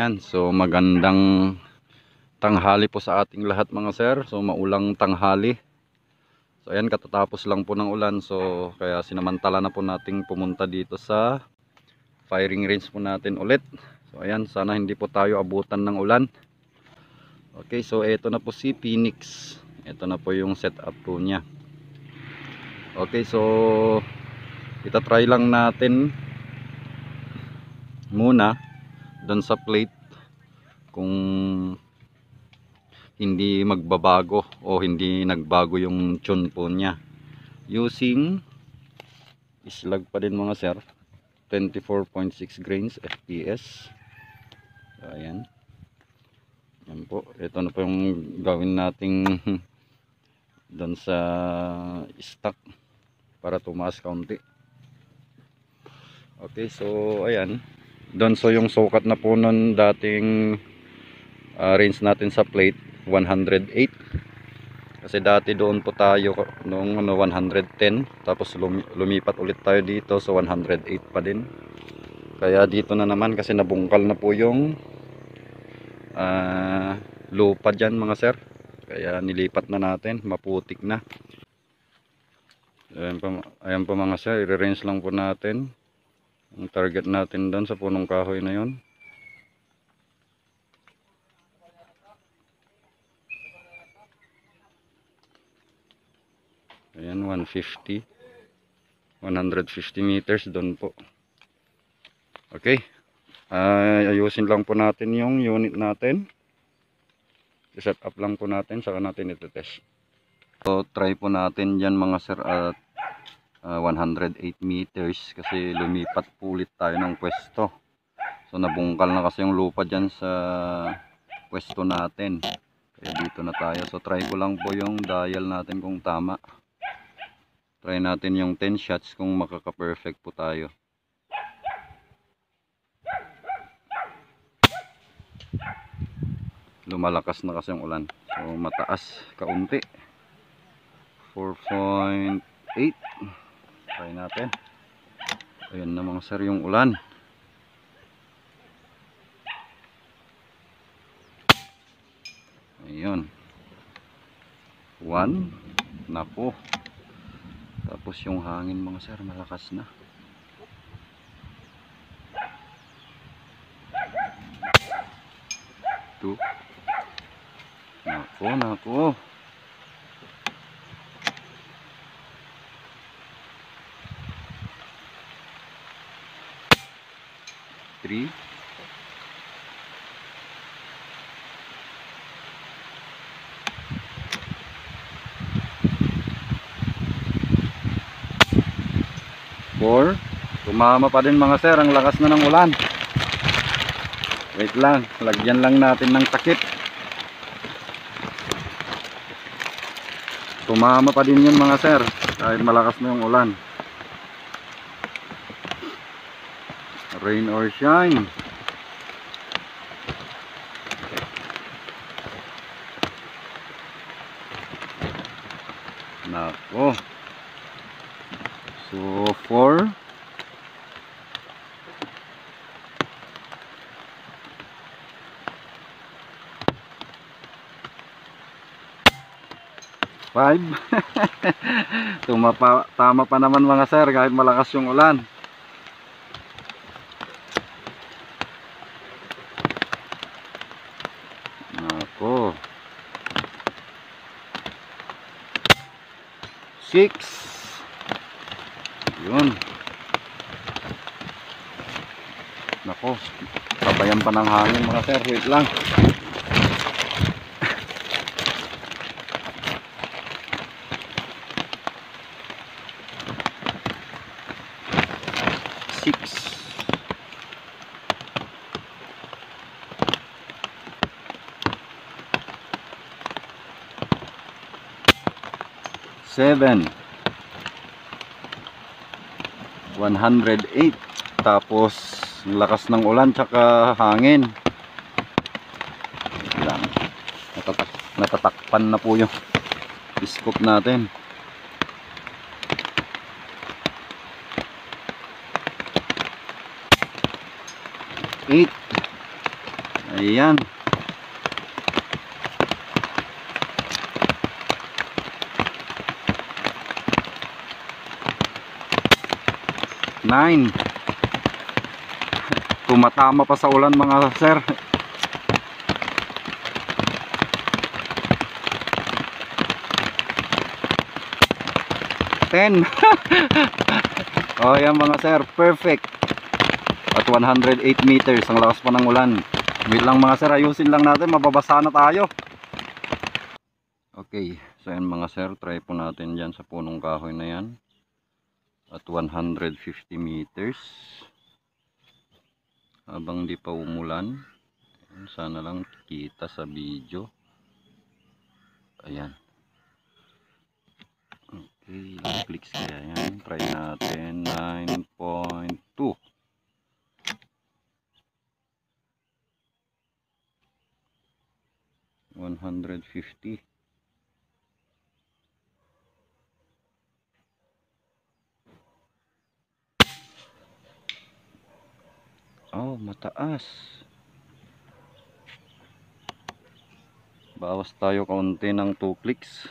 ayan, so magandang tanghali po sa ating lahat mga sir. So maulang tanghali. So ayan, katatapos lang po ng ulan. So kaya sinamantala na po nating pumunta dito sa firing range po natin ulit. So ayan, sana hindi po tayo abutan ng ulan. Okay, so ito na po si Phoenix. Ito na po yung setup po niya. Okay, so itatry lang natin muna doon sa plate kung hindi magbabago o hindi nagbago yung tune po niya using islag pa din mga sir, 24.6 grains fps. So, ayan po, ito na po yung gawin nating doon sa stock para tumaas kaunti. Okay, so ayan doon, so yung sukat na po nun dating range natin sa plate 108, kasi dati doon po tayo noong 110, tapos lumipat ulit tayo dito, so 108 pa din. Kaya dito na naman kasi nabungkal na po yung lupa dyan mga sir, kaya nilipat na natin, maputik na. Ayan po mga sir, i-range lang po natin ang target natin doon sa punong kahoy na yon. Ayan, 150 meters doon po. Okay, ayusin lang po natin yung unit natin, i-set up lang po natin, saka natin ito-test. So try po natin dyan mga sir at 108 meters kasi lumipat po ulit tayo ng pwesto. So nabungkal na kasi yung lupa dyan sa pwesto natin, kaya dito na tayo. So try ko lang po yung dial natin kung tama. Try natin yung 10 shots kung makaka-perfect po tayo. Lumalakas na kasi yung ulan, so mataas kaunti, 4.8. Try natin. Ayan na mga sir yung ulan. Ayun, 1. Naku, tapos yung hangin mga sir malakas na. Naku. 3. 4. Tumama pa din mga sir, ang lakas na ng ulan. Wait lang, lagyan lang natin ng takip. Tumama pa din yun mga sir, kahit malakas na yung ulan. Rain or shine. Nako. So 4. 5. Tama pa naman mga sir kahit malakas yung ulan. Nako. 6. Yun. Nako, sabayan pa ng hangin mga sir. Wait lang. 7. 108. Tapos lakas ng ulan tsaka hangin. Natatakpan na po yung scoop natin. 8. Ayan. Nine. Tumatama pa sa ulan mga sir. 10. Oh, yan mga sir, perfect. At 108 meters, ang lakas pa ng ulan. Wait lang mga sir, ayusin lang natin, mababasa na tayo. Okay, so yan mga sir, try po natin dyan sa punong kahoy na yan. At 150 meters. Habang di pa umulan. Sana lang kita sa video. Ayan. Okay, ilang clicks kaya yan. Try natin 9.2. $150. Oh, mataas. Bawas tayo kaunti ng 2 clicks.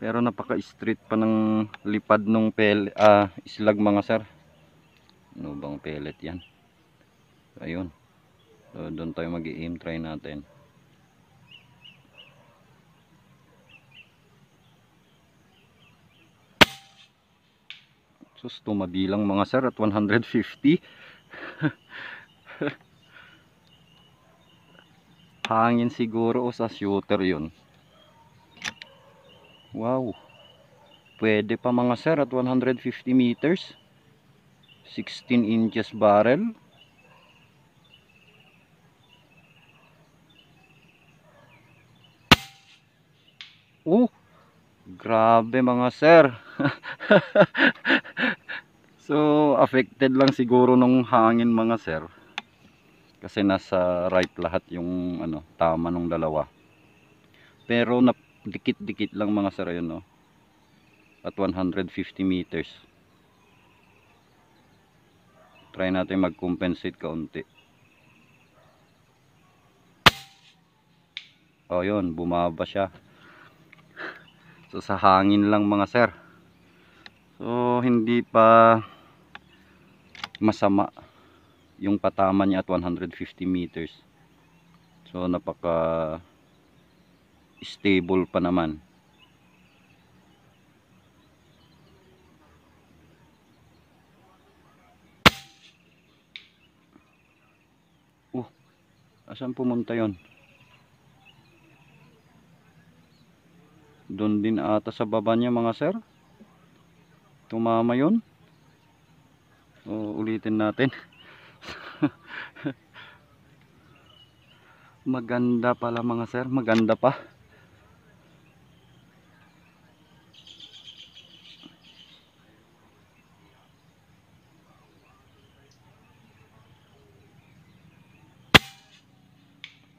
Pero napaka-straight pa ng lipad nung islag mga sir. Ano bang pellet yan? Ayun. So, doon tayo mag-i-aim, try natin. Sus, tumabilang mga sir at 150. Hangin siguro o sa shooter yun. Wow. Pwede pa mga sir at 150 meters. 16 inches barrel. Grabe mga sir. So affected lang siguro nung hangin mga sir. Kasi nasa right lahat yung tama nung dalawa. Pero dikit-dikit lang mga sir yun, no. At 150 meters. Try natin mag-compensate kaunti. Oh, yun, bumaba siya. So sa hangin lang mga sir. So hindi pa masama yung patama niya at 150 meters. So napaka stable pa naman. Asan pumunta yon? Doon din ata sa baba niya mga sir. Tumama yon. So ulitin natin. Maganda pala mga sir, maganda pa.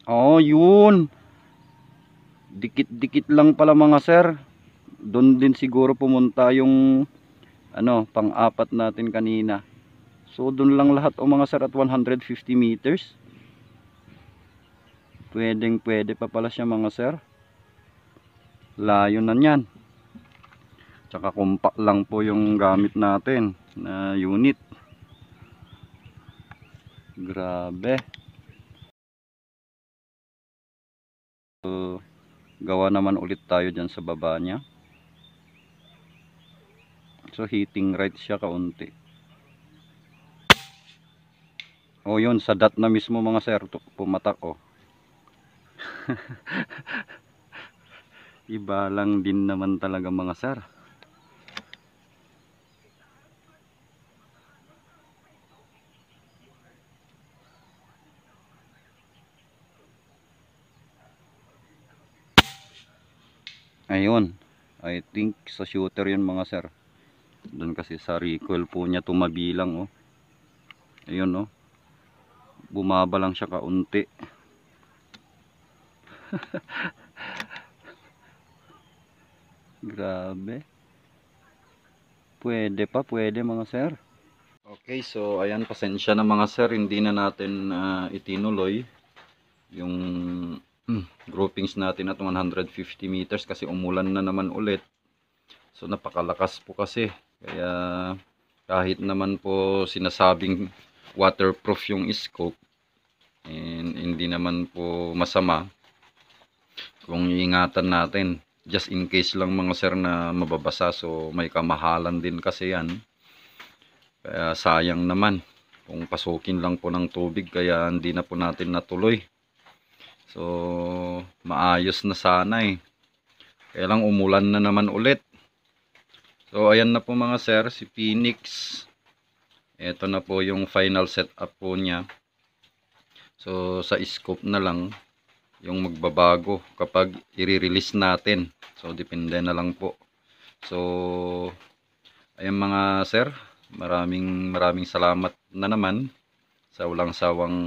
Oh, yun. Dikit-dikit lang pala mga sir. Doon din siguro pumunta yung pang-apat natin kanina. So doon lang lahat o mga sir at 150 meters. Pwede pa pala siya mga sir. Layo na yan. Tsaka compact lang po yung gamit natin na unit. Grabe. So, gawa naman ulit tayo dyan sa baba niya. So hitting right siya kaunti. O yun, sa dot na mismo mga sir, pumatak o. Iba lang din naman talaga mga sir. Ayun, I think sa shooter yun mga sir. Doon kasi sa recoil po niya tumabilang oh. Ayun oh. Bumaba lang siya kaunti. Grabe. Pwede mga sir. Okay, so ayan, pasensya na mga sir, hindi na natin itinuloy yung groupings natin at 150 meters kasi umulan na naman ulit. So napakalakas po kasi, kaya kahit naman po sinasabing waterproof yung scope, and hindi naman po masama kung iingatan natin just in case lang mga sir na mababasa. So may kamahalan din kasi yan, kaya sayang naman kung pasukin lang po ng tubig, kaya hindi na po natin natuloy. So maayos na sana eh, kaya lang umulan na naman ulit. So ayan na po mga sir, si Phoenix, ito na po yung final setup po niya. So sa scope na lang yung magbabago kapag i-release natin. So depende na lang po. So ayan mga sir, maraming salamat na naman sa walang sawang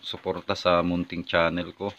suporta sa munting channel ko.